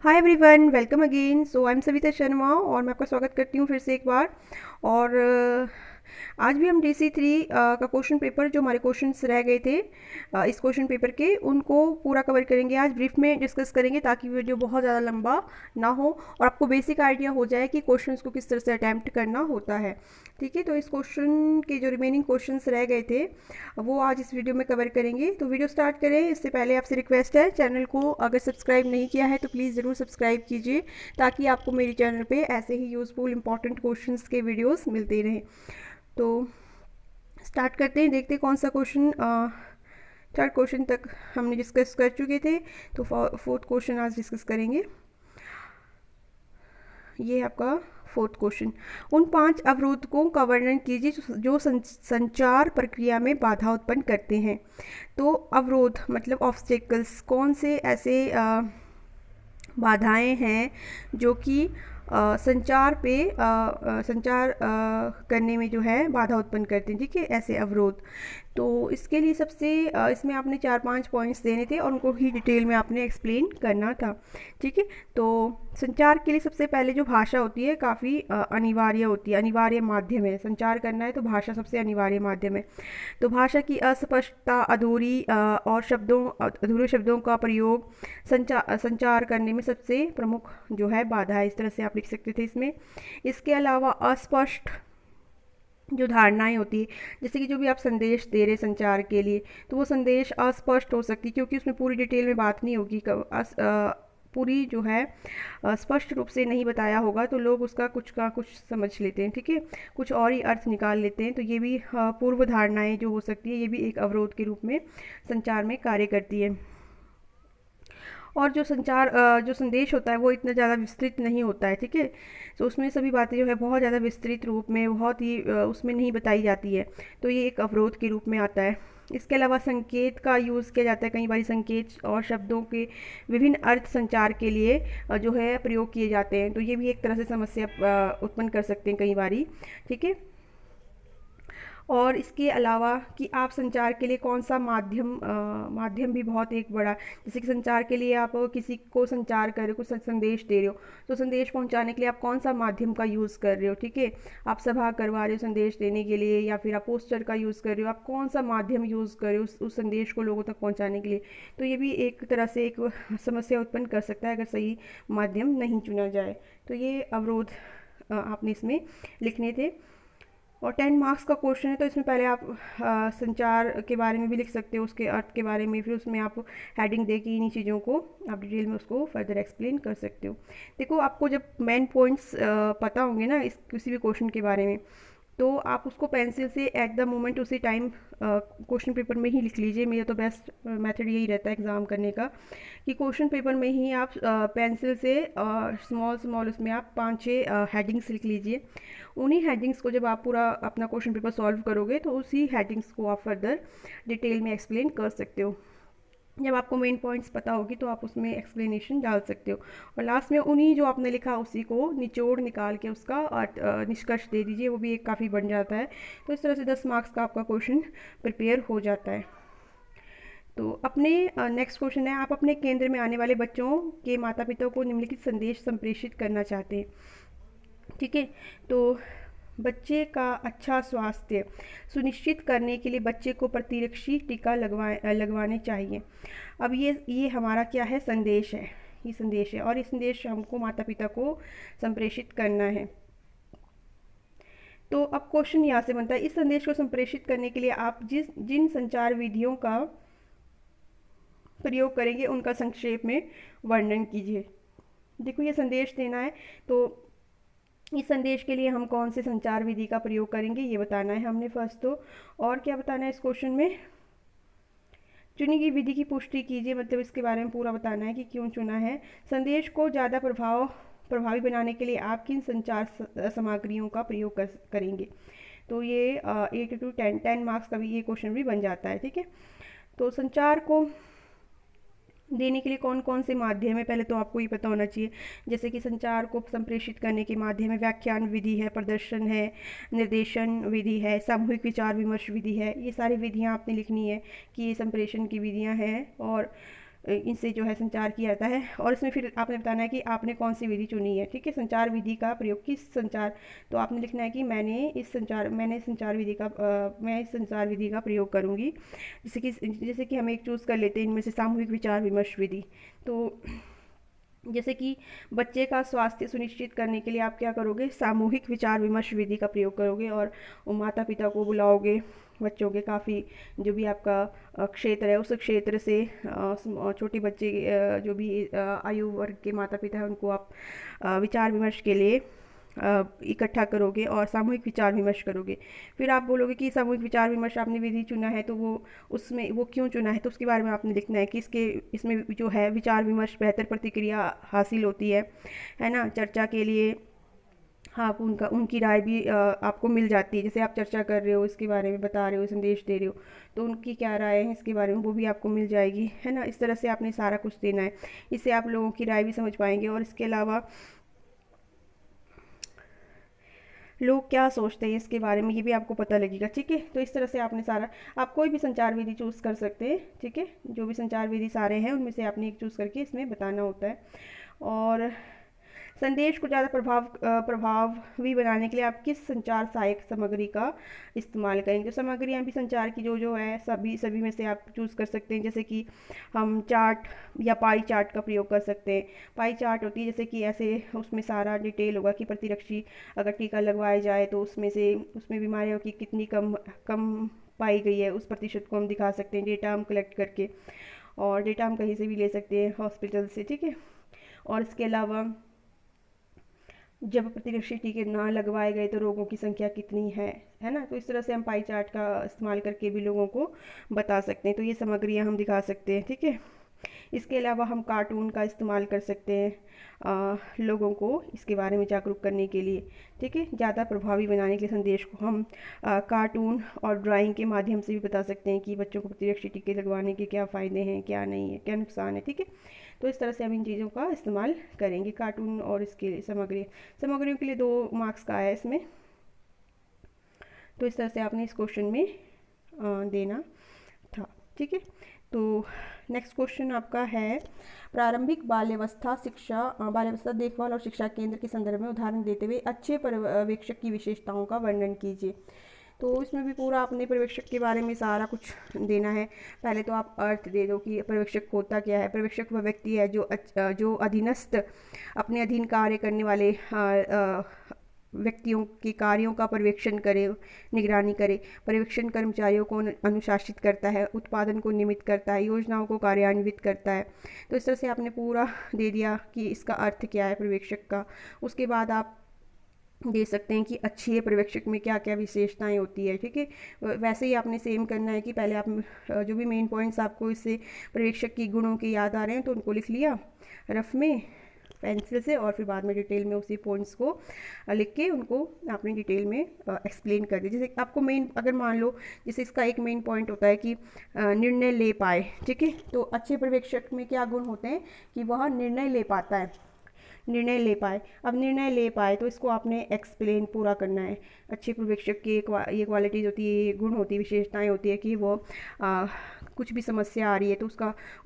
Hi everyone, welcome again. So I am Savita Sharma और मैं आपका स्वागत करती हूँ फिर से एक बार। और आज भी हम DC3 का क्वेश्चन पेपर, जो हमारे क्वेश्चंस रह गए थे इस क्वेश्चन पेपर के, उनको पूरा कवर करेंगे। आज ब्रीफ में डिस्कस करेंगे ताकि वीडियो बहुत ज़्यादा लंबा ना हो और आपको बेसिक आइडिया हो जाए कि क्वेश्चंस को किस तरह से अटैम्प्ट करना होता है। ठीक है, तो इस क्वेश्चन के जो रिमेनिंग क्वेश्चंस रह गए थे वो आज इस वीडियो में कवर करेंगे। तो वीडियो स्टार्ट करें इससे पहले आपसे रिक्वेस्ट है, चैनल को अगर सब्सक्राइब नहीं किया है तो प्लीज़ ज़रूर सब्सक्राइब कीजिए ताकि आपको मेरी चैनल पे ऐसे ही यूज़फुल इंपॉर्टेंट क्वेश्चंस के वीडियोस मिलते रहें। तो स्टार्ट करते हैं, देखते हैं कौन सा क्वेश्चन। थर्ड क्वेश्चन तक हमने डिस्कस कर चुके थे, तो फोर्थ क्वेश्चन आज डिस्कस करेंगे। ये है आपका फोर्थ क्वेश्चन। उन 5 अवरोधकों का वर्णन कीजिए जो संचार प्रक्रिया में बाधा उत्पन्न करते हैं। तो अवरोध मतलब ऑब्स्टेकल्स, कौन से ऐसे बाधाएं हैं जो कि संचार करने में जो है बाधा उत्पन्न करते हैं। ठीक है, ऐसे अवरोध। तो इसके लिए सबसे इसमें आपने 4-5 पॉइंट्स देने थे और उनको ही डिटेल में आपने एक्सप्लेन करना था। ठीक है, तो संचार के लिए सबसे पहले जो भाषा होती है काफ़ी अनिवार्य होती है, अनिवार्य माध्यम है। संचार करना है तो भाषा सबसे अनिवार्य माध्यम है। तो भाषा की अस्पष्टता, और अधूरे शब्दों का प्रयोग संचार करने में सबसे प्रमुख जो है बाधा है। इस तरह से आप लिख सकते थे इसमें। इसके अलावा अस्पष्ट जो धारणाएं होती है, जैसे कि जो भी आप संदेश दे रहे संचार के लिए, तो वो संदेश अस्पष्ट हो सकती है क्योंकि उसमें पूरी डिटेल में बात नहीं होगी। पूरी जो है स्पष्ट रूप से नहीं बताया होगा तो लोग उसका कुछ का कुछ समझ लेते हैं। ठीक है, कुछ और ही अर्थ निकाल लेते हैं। तो ये भी पूर्व धारणाएं जो हो सकती है, ये भी एक अवरोध के रूप में संचार में कार्य करती है। और जो संदेश होता है वो इतना ज़्यादा विस्तृत नहीं होता है। ठीक है, तो उसमें सभी बातें जो है बहुत ज़्यादा विस्तृत रूप में, बहुत ही उसमें नहीं बताई जाती है। तो ये एक अवरोध के रूप में आता है। इसके अलावा संकेत का यूज़ किया जाता है। कई बार संकेत और शब्दों के विभिन्न अर्थ संचार के लिए जो है प्रयोग किए जाते हैं। तो ये भी एक तरह से समस्या उत्पन्न कर सकते हैं कई बारी। ठीक है, और इसके अलावा कि आप संचार के लिए कौन सा माध्यम भी बहुत एक बड़ा, जैसे कि संचार के लिए आप किसी को संचार कर रहे हो, कुछ संदेश दे रहे हो, तो संदेश पहुंचाने के लिए आप कौन सा माध्यम का यूज़ कर रहे हो। ठीक है, आप सभा करवा रहे हो संदेश देने के लिए, या फिर आप पोस्टर का यूज़ कर रहे हो, आप कौन सा माध्यम यूज़ कर रहे हो उस संदेश को लोगों तक पहुँचाने के लिए। तो ये भी एक तरह से एक समस्या उत्पन्न कर सकता है अगर सही माध्यम नहीं चुना जाए। तो ये अवरोध आपने इसमें लिखने थे। और 10 मार्क्स का क्वेश्चन है, तो इसमें पहले आप संचार के बारे में भी लिख सकते हो, उसके अर्थ के बारे में, फिर उसमें आप हेडिंग दे के इन्हीं चीज़ों को आप डिटेल में उसको फर्दर एक्सप्लेन कर सकते हो। देखो, आपको जब मेन पॉइंट्स पता होंगे ना इस किसी भी क्वेश्चन के बारे में, तो आप उसको पेंसिल से एट द मोमेंट उसी टाइम क्वेश्चन पेपर में ही लिख लीजिए। मेरा तो बेस्ट मेथड यही रहता है एग्ज़ाम करने का, कि क्वेश्चन पेपर में ही आप पेंसिल से स्मॉल स्मॉल उसमें आप 5-6 हेडिंग्स लिख लीजिए। उन्हीं हेडिंग्स को जब आप पूरा अपना क्वेश्चन पेपर सॉल्व करोगे तो उसी हेडिंग्स को आप फर्दर डिटेल में एक्सप्लेन कर सकते हो। जब आपको मेन पॉइंट्स पता होगी तो आप उसमें एक्सप्लेनेशन डाल सकते हो, और लास्ट में उन्हीं जो आपने लिखा उसी को निचोड़ निकाल के उसका निष्कर्ष दे दीजिए। वो भी एक काफ़ी बन जाता है। तो इस तरह से 10 मार्क्स का आपका क्वेश्चन प्रिपेयर हो जाता है। तो अपने नेक्स्ट क्वेश्चन है, आप अपने केंद्र में आने वाले बच्चों के माता पिता को निम्नलिखित संदेश संप्रेषित करना चाहते हैं। ठीक है, तो बच्चे का अच्छा स्वास्थ्य सुनिश्चित करने के लिए बच्चे को प्रतिरक्षी टीका लगवाने चाहिए। अब ये हमारा क्या है, संदेश है। ये संदेश है और ये संदेश हमको माता पिता को संप्रेषित करना है। तो अब क्वेश्चन यहाँ से बनता है, इस संदेश को संप्रेषित करने के लिए आप जिन संचार विधियों का प्रयोग करेंगे उनका संक्षेप में वर्णन कीजिए। देखो, ये संदेश देना है, तो इस संदेश के लिए हम कौन से संचार विधि का प्रयोग करेंगे ये बताना है हमने फर्स्ट। तो और क्या बताना है इस क्वेश्चन में, चुनी गई विधि की पुष्टि कीजिए, मतलब इसके बारे में पूरा बताना है कि क्यों चुना है। संदेश को ज़्यादा प्रभावी बनाने के लिए आप किन संचार सामग्रियों का प्रयोग करेंगे। तो ये 8 to 10 मार्क्स का भी ये क्वेश्चन भी बन जाता है। ठीक है, तो संचार को देने के लिए कौन कौन से माध्यम है, पहले तो आपको ये पता होना चाहिए। जैसे कि संचार को संप्रेषित करने के माध्यम है व्याख्यान विधि है, प्रदर्शन है, निर्देशन विधि है, सामूहिक विचार विमर्श विधि है। ये सारी विधियाँ आपने लिखनी है कि ये संप्रेषण की विधियाँ हैं। और इनसे जो है संचार किया जाता है। और इसमें फिर आपने बताना है कि आपने कौन सी विधि चुनी है, ठीक है। संचार विधि का प्रयोग किस संचार, तो आपने लिखना है कि मैं इस संचार विधि का प्रयोग करूँगी। जैसे कि हम एक चूज़ कर लेते हैं इनमें से, सामूहिक विचार विमर्श विधि। तो जैसे कि बच्चे का स्वास्थ्य सुनिश्चित करने के लिए आप क्या करोगे, सामूहिक विचार विमर्श विधि का प्रयोग करोगे और माता पिता को बुलाओगे, बच्चों के काफ़ी जो भी आपका क्षेत्र है उस क्षेत्र से छोटे बच्चे जो भी आयु वर्ग के माता पिता हैं उनको आप विचार विमर्श के लिए इकट्ठा करोगे और सामूहिक विचार विमर्श करोगे। फिर आप बोलोगे कि सामूहिक विचार विमर्श आपने विधि चुना है तो वो क्यों चुना है, तो उसके बारे में आपने लिखना है कि इसमें जो है विचार विमर्श बेहतर प्रतिक्रिया हासिल होती है ना। चर्चा के लिए हाँ, आप उनकी राय भी आपको मिल जाती है। जैसे आप चर्चा कर रहे हो, इसके बारे में बता रहे हो, संदेश दे रहे हो, तो उनकी क्या राय है इसके बारे में वो भी आपको मिल जाएगी, है ना। इस तरह से आपने सारा कुछ देना है, इससे आप लोगों की राय भी समझ पाएंगे और इसके अलावा लोग क्या सोचते हैं इसके बारे में ये भी आपको पता लगेगा, ठीक है। तो इस तरह से आपने सारा, आप कोई भी संचार विधि चूज़ कर सकते हैं, ठीक है। जो भी संचार विधि सारे हैं उनमें से आपने एक चूज़ करके इसमें बताना होता है। और संदेश को ज़्यादा प्रभावी बनाने के लिए आप किस संचार सहायक सामग्री का इस्तेमाल करेंगे। तो सामग्रियाँ भी संचार की जो है सभी में से आप चूज़ कर सकते हैं। जैसे कि हम चार्ट या पाई चार्ट का प्रयोग कर सकते हैं। पाई चार्ट होती है जैसे कि ऐसे उसमें सारा डिटेल होगा कि प्रतिरक्षी अगर टीका लगवाया जाए तो उसमें बीमारियों की कितनी कम कम पाई गई है उस प्रतिशत को हम दिखा सकते हैं डेटा हम कलेक्ट करके। और डेटा हम कहीं से भी ले सकते हैं, हॉस्पिटल से, ठीक है। और इसके अलावा जब प्रतिरक्षी टीके ना लगवाए गए तो रोगों की संख्या कितनी है ना। तो इस तरह से हम पाई चार्ट का इस्तेमाल करके भी लोगों को बता सकते हैं। तो ये सामग्रियाँ हम दिखा सकते हैं, ठीक है। इसके अलावा हम कार्टून का इस्तेमाल कर सकते हैं लोगों को इसके बारे में जागरूक करने के लिए, ठीक है। ज़्यादा प्रभावी बनाने के लिए संदेश को हम कार्टून और ड्राइंग के माध्यम से भी बता सकते हैं कि बच्चों को प्रतिरक्षी टीके लगवाने के क्या फ़ायदे हैं, क्या नहीं है, क्या नुकसान है, ठीक है। तो इस तरह से हम इन चीज़ों का इस्तेमाल करेंगे, कार्टून और इसके लिए सामग्रियों के लिए 2 मार्क्स का है इसमें। तो इस तरह से आपने इस क्वेश्चन में देना था, ठीक है। तो नेक्स्ट क्वेश्चन आपका है, प्रारंभिक बाल्यावस्था देखभाल और शिक्षा केंद्र के संदर्भ में उदाहरण देते हुए अच्छे पर्यवेक्षक की विशेषताओं का वर्णन कीजिए। तो इसमें भी पूरा अपने पर्यवेक्षक के बारे में सारा कुछ देना है। पहले तो आप अर्थ दे दो कि पर्यवेक्षक होता क्या है। पर्यवेक्षक वह व्यक्ति है जो अधीनस्थ अपने अधीन कार्य करने वाले व्यक्तियों के कार्यों का पर्यवेक्षण करे, निगरानी करे। पर्यवेक्षण कर्मचारियों को अनुशासित करता है, उत्पादन को नियमित करता है, योजनाओं को कार्यान्वित करता है। तो इस तरह से आपने पूरा दे दिया कि इसका अर्थ क्या है पर्यवेक्षक का। उसके बाद आप दे सकते हैं कि अच्छी पर्यवेक्षक में क्या क्या विशेषताएं होती है, ठीक है। वैसे ही आपने सेम करना है कि पहले आप जो भी मेन पॉइंट्स आपको इससे पर्यवेक्षक की गुणों के याद आ रहे हैं तो उनको लिख लिया रफ में पेंसिल से, और फिर बाद में डिटेल में उसी पॉइंट्स को लिख के उनको आपने डिटेल में एक्सप्लेन कर दिया। जैसे आपको मेन, अगर मान लो जैसे इसका एक मेन पॉइंट होता है कि निर्णय ले पाए, ठीक है। तो अच्छे पर्यवेक्षक में क्या गुण होते हैं कि वह निर्णय ले पाता है, निर्णय ले पाए। अब निर्णय ले पाए तो इसको आपने एक्सप्लेन पूरा करना है। अच्छे पर्यवेक्षक की ये क्वालिटीज़ होती है, ये गुण होती है, विशेषताएं होती है कि वो कुछ भी समस्या आ रही है तो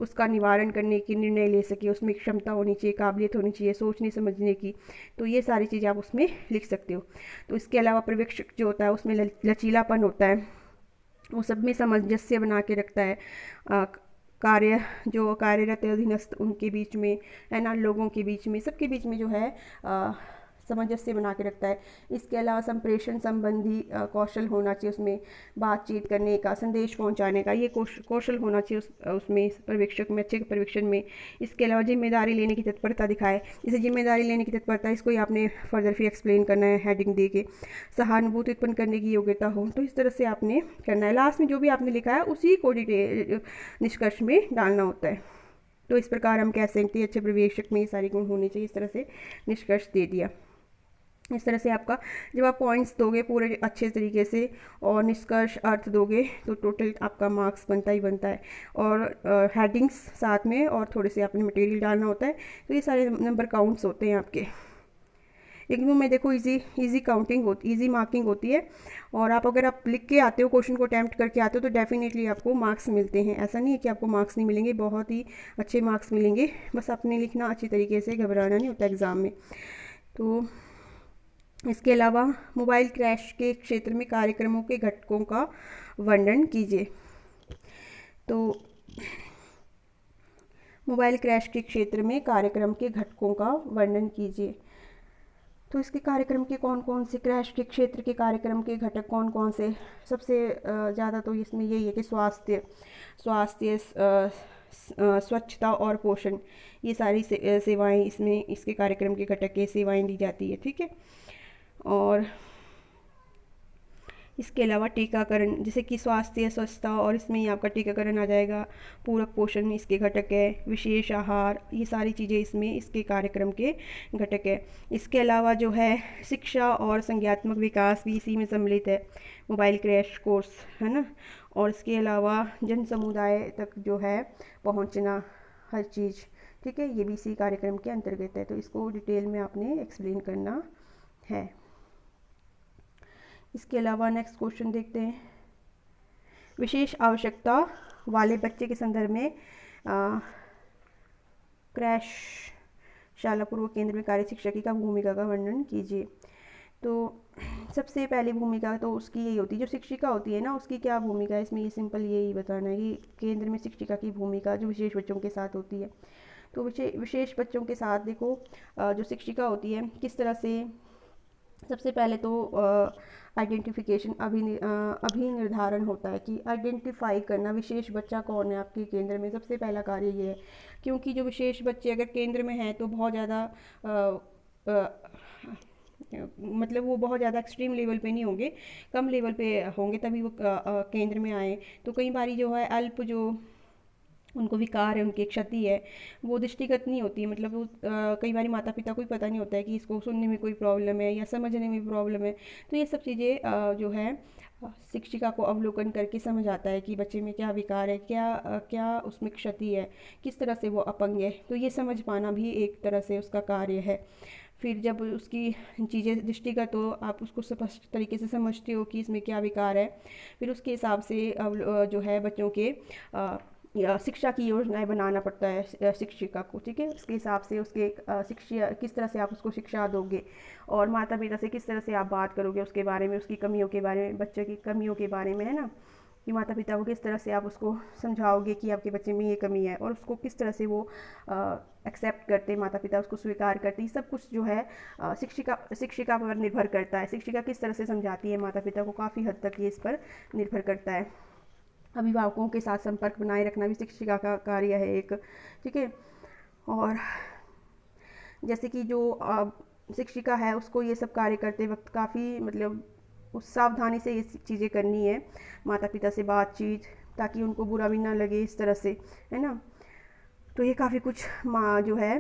उसका निवारण करने की, निर्णय ले सके, उसमें क्षमता होनी चाहिए, काबिलियत होनी चाहिए सोचने समझने की। तो ये सारी चीज़ें आप उसमें लिख सकते हो। तो इसके अलावा पर्यवेक्षक जो होता है उसमें लचीलापन होता है, वो सब में सामंजस्य बना के रखता है। जो कार्यरत अधीनस्थ उनके बीच में, है ना, लोगों के बीच में, सबके बीच में जो है सामंजस्य बना के रखता है। इसके अलावा संप्रेषण संबंधी कौशल होना चाहिए उसमें, बातचीत करने का, संदेश पहुंचाने का, ये कौशल होना चाहिए उसमें पर्यवेक्षक में, अच्छे पर्यवेक्षण में। इसके अलावा जिम्मेदारी लेने की तत्परता दिखाए। जैसे जिम्मेदारी लेने की तत्परता, इसको ही आपने फर्दर फिर एक्सप्लेन करना है हेडिंग दे के। सहानुभूति उत्पन्न करने की योग्यता हो, तो इस तरह से आपने करना है। लास्ट में जो भी आपने लिखा है उसी को डिटेल निष्कर्ष में डालना होता है। तो इस प्रकार हम कह सकते हैं अच्छे पर्यवेक्षक में ये सारे गुण होने चाहिए। इस तरह से निष्कर्ष दे दिया। इस तरह से आपका जब आप पॉइंट्स दोगे पूरे अच्छे तरीके से और निष्कर्ष अर्थ दोगे तो टोटल आपका मार्क्स बनता ही बनता है। और हेडिंग्स साथ में और थोड़े से आपने मटेरियल डालना होता है। तो ये सारे नंबर काउंट्स होते हैं आपके। इग्नू में देखो इजी काउंटिंग होती, इजी मार्किंग होती है, और अगर आप लिख के आते हो, क्वेश्चन को अटैम्प्ट करके आते हो, तो डेफिनेटली आपको मार्क्स मिलते हैं। ऐसा नहीं है कि आपको मार्क्स नहीं मिलेंगे, बहुत ही अच्छे मार्क्स मिलेंगे, बस आपने लिखना अच्छी तरीके से, घबराना नहीं होता एग्ज़ाम में। तो इसके अलावा मोबाइल क्रैश के क्षेत्र में कार्यक्रमों के घटकों का वर्णन कीजिए। तो मोबाइल क्रैश के क्षेत्र में कार्यक्रम के घटकों का वर्णन कीजिए। तो इसके कार्यक्रम के कौन कौन से, क्रैश के क्षेत्र के कार्यक्रम के घटक कौन कौन से, सबसे ज़्यादा तो इसमें यही है कि स्वास्थ्य स्वच्छता और पोषण, ये सारी सेवाएं इसमें, इसके कार्यक्रम के घटक के सेवाएं दी जाती है, ठीक है। और इसके अलावा टीकाकरण, जैसे कि स्वास्थ्य स्वच्छता, और इसमें ही आपका टीकाकरण आ जाएगा, पूरक पोषण इसके घटक है, विशेष आहार, ये सारी चीज़ें इसमें इसके कार्यक्रम के घटक है। इसके अलावा जो है शिक्षा और संज्ञात्मक विकास भी इसी में सम्मिलित है, मोबाइल क्रैश कोर्स, है ना। और इसके अलावा जन समुदाय तक जो है पहुँचना, हर चीज़, ठीक है, ये भी इसी कार्यक्रम के अंतर्गत है। तो इसको डिटेल में आपने एक्सप्लेन करना है। इसके अलावा नेक्स्ट क्वेश्चन देखते हैं। विशेष आवश्यकता वाले बच्चे के संदर्भ में क्रैश शाला पूर्व केंद्र में कार्य शिक्षकी का भूमिका का वर्णन कीजिए। तो सबसे पहली भूमिका तो उसकी यही होती है, जो शिक्षिका होती है ना, उसकी क्या भूमिका है इसमें, ये सिंपल यही बताना है कि केंद्र में शिक्षिका की भूमिका जो विशेष बच्चों के साथ होती है। तो विशेष बच्चों के साथ देखो जो शिक्षिका होती है किस तरह से, सबसे पहले तो आइडेंटिफिकेशन, अभिनिर्धारण होता है कि आइडेंटिफाई करना विशेष बच्चा कौन है आपके केंद्र में, सबसे पहला कार्य ये है। क्योंकि जो विशेष बच्चे अगर केंद्र में हैं तो बहुत ज़्यादा मतलब वो बहुत ज़्यादा एक्सट्रीम लेवल पे नहीं होंगे, कम लेवल पे होंगे, तभी वो केंद्र में आए। तो कई बारी जो है अल्प जो उनको विकार है, उनकी क्षति है, वो दृष्टिगत नहीं होती है, मतलब वो कई बार माता पिता को भी पता नहीं होता है कि इसको सुनने में कोई प्रॉब्लम है या समझने में प्रॉब्लम है। तो ये सब चीज़ें जो है शिक्षिका को अवलोकन करके समझ आता है कि बच्चे में क्या विकार है, क्या उसमें क्षति है, किस तरह से वो अपंग है। तो ये समझ पाना भी एक तरह से उसका कार्य है। फिर जब उसकी चीज़ें दृष्टिगत हो, आप उसको स्पष्ट तरीके से समझते हो कि इसमें क्या विकार है, फिर उसके हिसाब से जो है बच्चों के शिक्षा की योजनाएं बनाना पड़ता है शिक्षिका को, ठीक है। उसके हिसाब से उसके शिक्षा किस तरह से आप उसको शिक्षा दोगे, और माता पिता से किस तरह से आप बात करोगे उसके बारे में, उसकी कमियों के बारे में, बच्चे की कमियों के बारे में, है ना, कि माता पिता को किस तरह से आप उसको समझाओगे कि आपके बच्चे में ये कमी है, और उसको किस तरह से वो एक्सेप्ट करते, माता पिता उसको स्वीकार करते, ये सब कुछ जो है शिक्षिका पर निर्भर करता है। शिक्षिका किस तरह से समझाती है माता पिता को, काफ़ी हद तक ये इस पर निर्भर करता है। अभिभावकों के साथ संपर्क बनाए रखना भी शिक्षिका का कार्य है एक, ठीक है। और जैसे कि जो शिक्षिका है उसको ये सब कार्य करते वक्त काफ़ी मतलब उस सावधानी से ये चीज़ें करनी है, माता पिता से बातचीत, ताकि उनको बुरा भी ना लगे इस तरह से, है ना। तो ये काफ़ी कुछ माँ जो है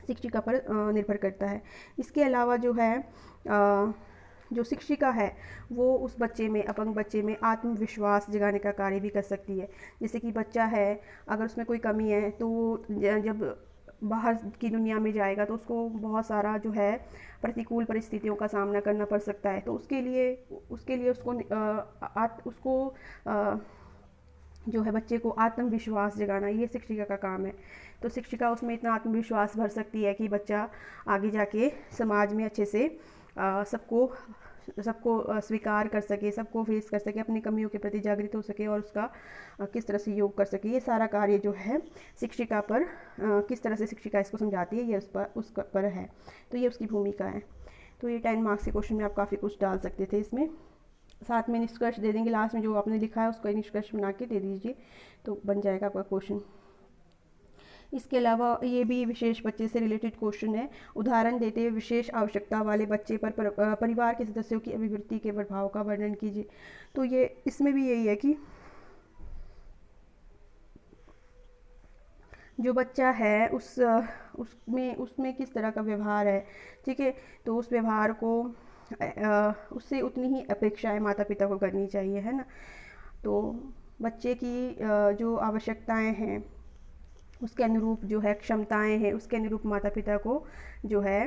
शिक्षिका पर निर्भर करता है। इसके अलावा जो है जो शिक्षिका है वो उस बच्चे में, अपंग बच्चे में आत्मविश्वास जगाने का कार्य भी कर सकती है। जैसे कि बच्चा है, अगर उसमें कोई कमी है तो जब बाहर की दुनिया में जाएगा तो उसको बहुत सारा जो है प्रतिकूल परिस्थितियों का सामना करना पड़ सकता है। तो उसके लिए उसको जो है बच्चे को आत्मविश्वास जगाना, ये शिक्षिका का काम है। तो शिक्षिका उसमें इतना आत्मविश्वास भर सकती है कि बच्चा आगे जाके समाज में अच्छे से सबको स्वीकार कर सके, सबको फेस कर सके, अपनी कमियों के प्रति जागृत हो सके, और उसका किस तरह से योग कर सके। ये सारा कार्य जो है शिक्षिका पर, किस तरह से शिक्षिका इसको समझाती है, ये उस पर है। तो ये उसकी भूमिका है। तो ये 10 मार्क्स के क्वेश्चन में आप काफ़ी कुछ डाल सकते थे इसमें। साथ में निष्कर्ष दे देंगे, लास्ट में जो आपने लिखा है उसका निष्कर्ष बना के दे दीजिए, तो बन जाएगा आपका क्वेश्चन। इसके अलावा ये भी विशेष बच्चे से रिलेटेड क्वेश्चन है। उदाहरण देते हुए विशेष आवश्यकता वाले बच्चे पर परिवार के सदस्यों की अभिवृत्ति के प्रभाव का वर्णन कीजिए। तो ये इसमें भी यही है कि जो बच्चा है उसमें किस तरह का व्यवहार है, ठीक है। तो उस व्यवहार को उससे उतनी ही अपेक्षाएं माता पिता को करनी चाहिए, है ना। तो बच्चे की जो आवश्यकताएं हैं उसके अनुरूप जो है क्षमताएं हैं उसके अनुरूप माता पिता को जो है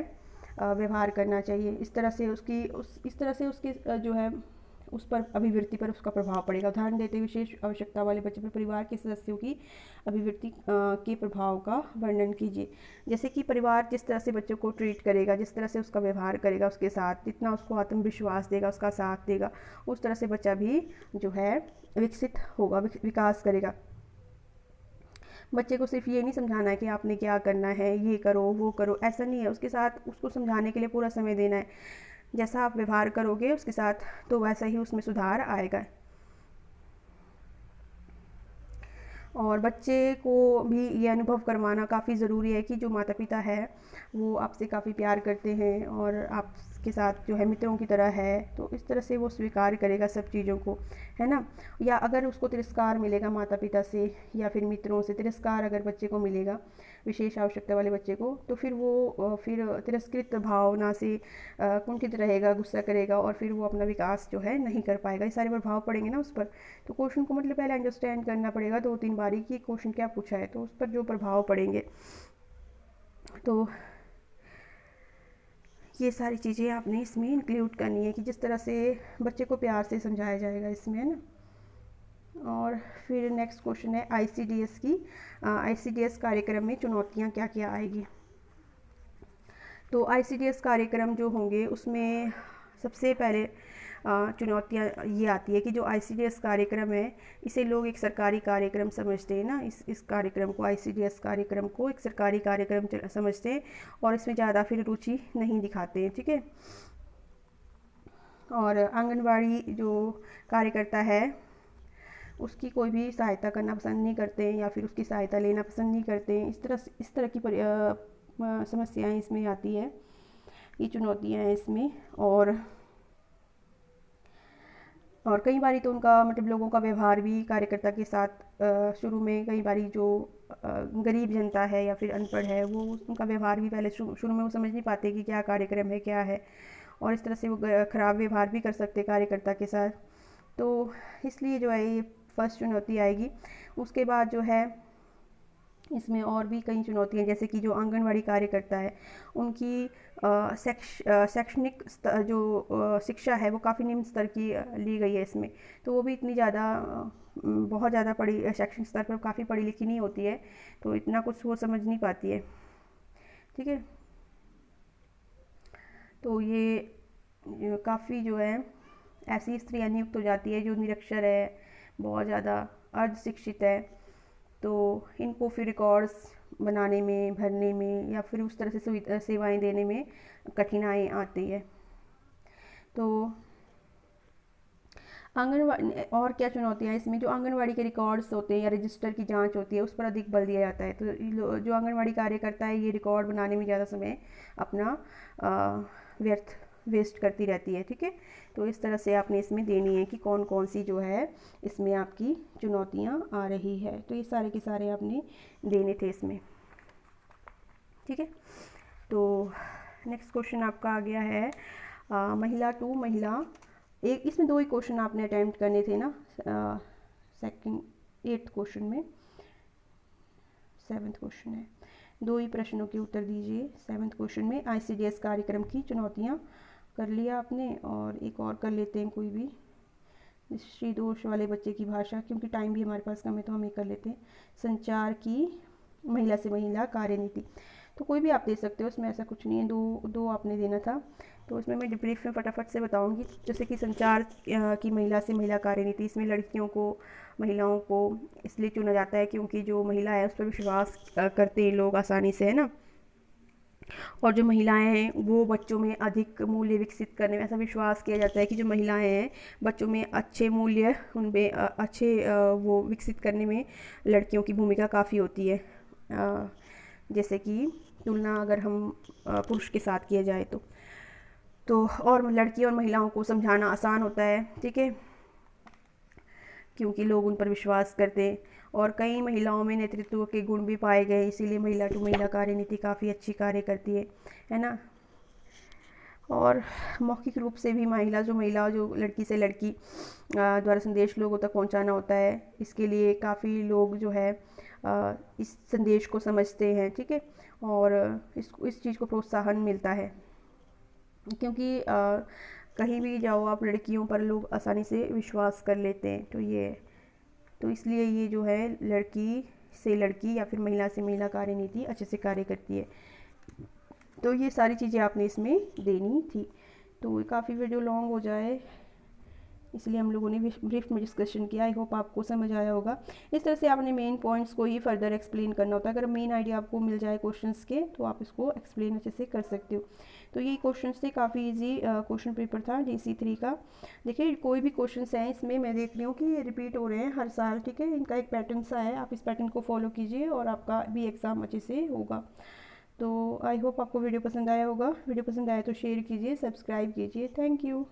व्यवहार करना चाहिए। इस तरह से उसके जो है उस पर अभिवृत्ति पर उसका प्रभाव पड़ेगा। उदाहरण देते हुए विशेष आवश्यकता वाले बच्चे पर परिवार के सदस्यों की अभिवृत्ति के प्रभाव का वर्णन कीजिए। जैसे कि परिवार जिस तरह से बच्चों को ट्रीट करेगा, जिस तरह से उसका व्यवहार करेगा उसके साथ, जितना उसको आत्मविश्वास देगा, उसका साथ देगा, उस तरह से बच्चा भी जो है विकसित होगा, विकास करेगा। बच्चे को सिर्फ ये नहीं समझाना है कि आपने क्या करना है, ये करो वो करो, ऐसा नहीं है। उसके साथ उसको समझाने के लिए पूरा समय देना है। जैसा आप व्यवहार करोगे उसके साथ तो वैसा ही उसमें सुधार आएगा। और बच्चे को भी ये अनुभव करवाना काफ़ी ज़रूरी है कि जो माता पिता है वो आपसे काफ़ी प्यार करते हैं और आपके साथ जो है मित्रों की तरह है, तो इस तरह से वो स्वीकार करेगा सब चीज़ों को, है ना। या अगर उसको तिरस्कार मिलेगा माता पिता से या फिर मित्रों से तिरस्कार अगर बच्चे को मिलेगा, विशेष आवश्यकता वाले बच्चे को, तो फिर वो फिर तिरस्कृत भावना से कुंठित रहेगा, गुस्सा करेगा और फिर वो अपना विकास जो है नहीं कर पाएगा। ये सारे प्रभाव पड़ेंगे ना उस पर। तो क्वेश्चन को मतलब पहले अंडरस्टैंड करना पड़ेगा 2-3 बारी कि क्वेश्चन क्या पूछा है, तो उस पर जो प्रभाव पड़ेंगे। तो ये सारी चीज़ें आपने इसमें इंक्लूड करनी है कि जिस तरह से बच्चे को प्यार से समझाया जाएगा इसमें, है ना। और फिर नेक्स्ट क्वेश्चन है आईसीडीएस की। आईसीडीएस कार्यक्रम में चुनौतियाँ क्या क्या आएगी। तो आईसीडीएस कार्यक्रम जो होंगे उसमें सबसे पहले चुनौतियाँ ये आती है कि जो आईसीडीएस कार्यक्रम है इसे लोग एक सरकारी कार्यक्रम समझते हैं ना। इस कार्यक्रम को, आईसीडीएस कार्यक्रम को एक सरकारी कार्यक्रम समझते हैं और इसमें ज़्यादा फिर रुचि नहीं दिखाते हैं, ठीक है। और आंगनवाड़ी जो कार्यकर्ता है उसकी कोई भी सहायता करना पसंद नहीं करते हैं या फिर उसकी सहायता लेना पसंद नहीं करते हैं। इस तरह की समस्याएं इसमें आती है, ये चुनौतियाँ हैं इसमें। और कई बारी तो उनका मतलब लोगों का व्यवहार भी कार्यकर्ता के साथ शुरू में कई बारी जो गरीब जनता है या फिर अनपढ़ है वो उनका व्यवहार भी पहले शुरू में वो समझ नहीं पाते कि क्या कार्यक्रम है क्या है, और इस तरह से वो ख़राब व्यवहार भी कर सकते कार्यकर्ता के साथ। तो इसलिए जो है ये फर्स्ट चुनौती आएगी। उसके बाद जो है इसमें और भी कई चुनौतियाँ, जैसे कि जो आंगनवाड़ी कार्यकर्ता है उनकी शैक्षणिक जो शिक्षा है वो काफ़ी निम्न स्तर की ली गई है इसमें। तो वो भी इतनी ज़्यादा बहुत ज़्यादा शैक्षणिक स्तर पर काफ़ी पढ़ी लिखी नहीं होती है, तो इतना कुछ वो समझ नहीं पाती है, ठीक है। तो ये काफ़ी जो है ऐसी स्त्रियाँ नियुक्त हो जाती है जो निरक्षर है, बहुत ज़्यादा अर्ध शिक्षित है। तो इनको फिर रिकॉर्ड्स बनाने में, भरने में या फिर उस तरह से सेवाएं देने में कठिनाई आती है। तो आंगनवाड़ी और क्या चुनौतियाँ हैं इसमें, जो आंगनवाड़ी के रिकॉर्ड्स होते हैं या रजिस्टर की जांच होती है उस पर अधिक बल दिया जाता है। तो जो आंगनवाड़ी कार्यकर्ता है ये रिकॉर्ड बनाने में ज़्यादा समय अपना वेस्ट करती रहती है, ठीक है। तो इस तरह से आपने इसमें देनी है कि कौन कौन सी जो है इसमें आपकी चुनौतियाँ आ रही है। तो ये सारे के सारे आपने देने थे इसमें, ठीक है। तो नेक्स्ट क्वेश्चन आपका आ गया है महिला टू महिला। एक इसमें 2 ही क्वेश्चन आपने अटैम्प्ट करने थे ना, सेकंड 8th क्वेश्चन में, 7th क्वेश्चन है। 2 ही प्रश्नों के उत्तर दीजिए 7th क्वेश्चन में। आईसीडीएस कार्यक्रम की चुनौतियाँ कर लिया आपने, और एक और कर लेते हैं कोई भी, दृष्टि दोष वाले बच्चे की भाषा, क्योंकि टाइम भी हमारे पास कम है तो हम ये कर लेते हैं। संचार की महिला से महिला कार्यनीति, तो कोई भी आप दे सकते हो, उसमें ऐसा कुछ नहीं है, दो आपने देना था। तो इसमें मैं ब्रीफ में फटाफट से बताऊंगी। जैसे कि संचार की महिला से महिला कार्यनीति, इसमें लड़कियों को, महिलाओं को इसलिए चुना जाता है क्योंकि जो महिला है उस पर विश्वास करते हैं लोग आसानी से, है ना। और जो महिलाएं हैं वो बच्चों में अधिक मूल्य विकसित करने में, ऐसा विश्वास किया जाता है कि जो महिलाएं हैं बच्चों में अच्छे मूल्य, उनमें अच्छे वो विकसित करने में लड़कियों की भूमिका काफ़ी होती है। जैसे कि तुलना अगर हम पुरुष के साथ किया जाए तो और लड़की और महिलाओं को समझाना आसान होता है, ठीक है, क्योंकि लोग उन पर विश्वास करते हैं। और कई महिलाओं में नेतृत्व के गुण भी पाए गए, इसीलिए महिला टू महिला कार्यनीति काफ़ी अच्छी कार्य करती है ना। और मौखिक रूप से भी महिला जो लड़की से लड़की द्वारा संदेश लोगों तक पहुंचाना होता है, इसके लिए काफ़ी लोग जो है इस संदेश को समझते हैं, ठीक है, और इस चीज़ को प्रोत्साहन मिलता है। क्योंकि कहीं भी जाओ आप, लड़कियों पर लोग आसानी से विश्वास कर लेते हैं, तो इसलिए ये जो है लड़की से लड़की या फिर महिला से महिला कार्यनीति अच्छे से कार्य करती है। तो ये सारी चीज़ें आपने इसमें देनी थी। तो काफ़ी वीडियो लॉन्ग हो जाए, इसलिए हम लोगों ने ब्रीफ में डिस्कशन किया। आई होप आपको समझ आया होगा। इस तरह से आपने मेन पॉइंट्स को ही फर्दर एक्सप्लेन करना होता है। अगर मेन आइडिया आपको मिल जाए क्वेश्चंस के, तो आप इसको एक्सप्लेन अच्छे से कर सकते हो। तो ये क्वेश्चंस थे, काफ़ी इजी क्वेश्चन पेपर था JC3 का। देखिए कोई भी क्वेश्चंस हैं इसमें, मैं देख रही हूँ कि ये रिपीट हो रहे हैं हर साल, ठीक है। इनका एक पैटर्न सा है, आप इस पैटर्न को फॉलो कीजिए और आपका भी एग्ज़ाम अच्छे से होगा। तो आई होप आपको वीडियो पसंद आया होगा। वीडियो पसंद आया तो शेयर कीजिए, सब्सक्राइब कीजिए। Thank you.